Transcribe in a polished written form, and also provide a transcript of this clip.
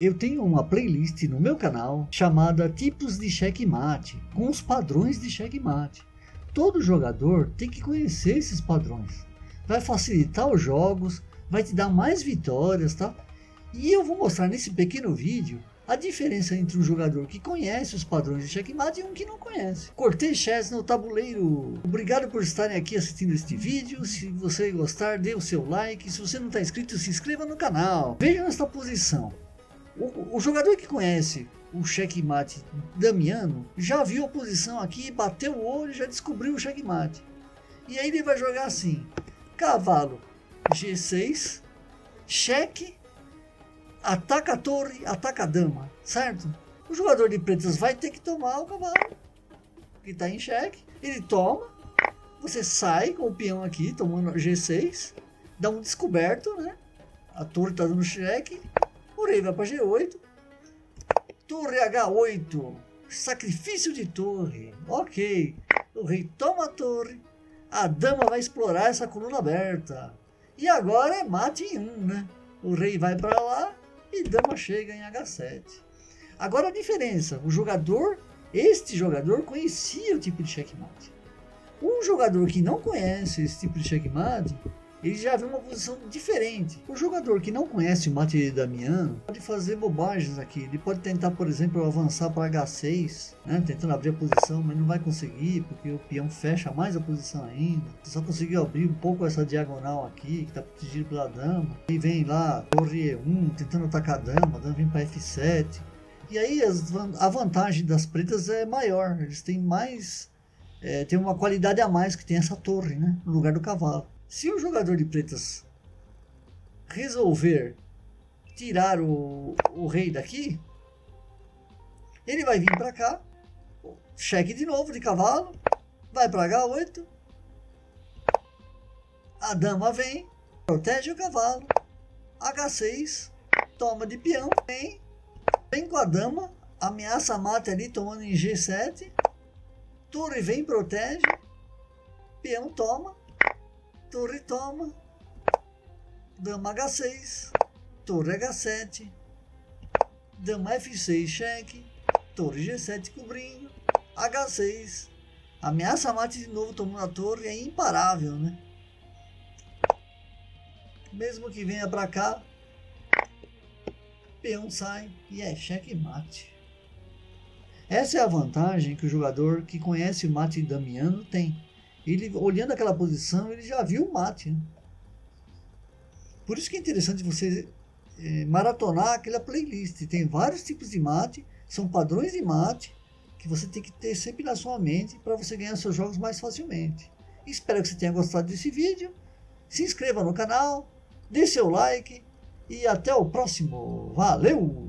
Eu tenho uma playlist no meu canal chamada Tipos de Checkmate, com os padrões de checkmate. Todo jogador tem que conhecer esses padrões. Vai facilitar os jogos, vai te dar mais vitórias, tá? E eu vou mostrar nesse pequeno vídeo a diferença entre um jogador que conhece os padrões de checkmate e um que não conhece. Cortei chess no tabuleiro. Obrigado por estarem aqui assistindo este vídeo. Se você gostar, dê o seu like. Se você não está inscrito, se inscreva no canal. Veja nesta posição. O jogador que conhece o checkmate damiano já viu a posição aqui, bateu o olho e já descobriu o checkmate. E aí ele vai jogar assim: cavalo G6, cheque, ataca a torre, ataca a dama, certo? O jogador de pretas vai ter que tomar o cavalo que está em cheque. Ele toma, você sai com o peão aqui tomando G6, dá um descoberto, né? A torre está dando cheque. O rei vai para G8, torre H8, sacrifício de torre, ok. O rei toma a torre, a dama vai explorar essa coluna aberta. E agora é mate em 1, né? O rei vai para lá e dama chega em H7. Agora a diferença, este jogador conhecia o tipo de checkmate. Um jogador que não conhece esse tipo de checkmate, ele já vê uma posição diferente. O jogador que não conhece o mate damiano pode fazer bobagens aqui. Ele pode tentar, por exemplo, avançar para H6, né? Tentando abrir a posição, mas não vai conseguir, porque o peão fecha mais a posição ainda. Você só conseguiu abrir um pouco essa diagonal aqui, que está protegida pela dama. E vem lá, torre E1, tentando atacar a dama vem para F7. E aí a vantagem das pretas é maior. Eles têm mais... tem uma qualidade a mais que tem essa torre, né? No lugar do cavalo. Se o jogador de pretas resolver tirar o rei daqui, ele vai vir para cá, cheque de novo de cavalo, vai para H8, a dama vem, protege o cavalo, H6, toma de peão, vem com a dama, ameaça mate ali tomando em G7, torre vem, protege, peão toma, torre toma, dama H6, torre H7, dama F6 cheque, torre G7 cobrindo, H6, ameaça mate de novo tomando a torre, é imparável, né? Mesmo que venha para cá, peão sai e é cheque mate. Essa é a vantagem que o jogador que conhece o mate damiano tem. Ele, olhando aquela posição, ele já viu o mate, né? Por isso que é interessante você maratonar aquela playlist. Tem vários tipos de mate, são padrões de mate que você tem que ter sempre na sua mente para você ganhar seus jogos mais facilmente. Espero que você tenha gostado desse vídeo. Se inscreva no canal, dê seu like e até o próximo. Valeu!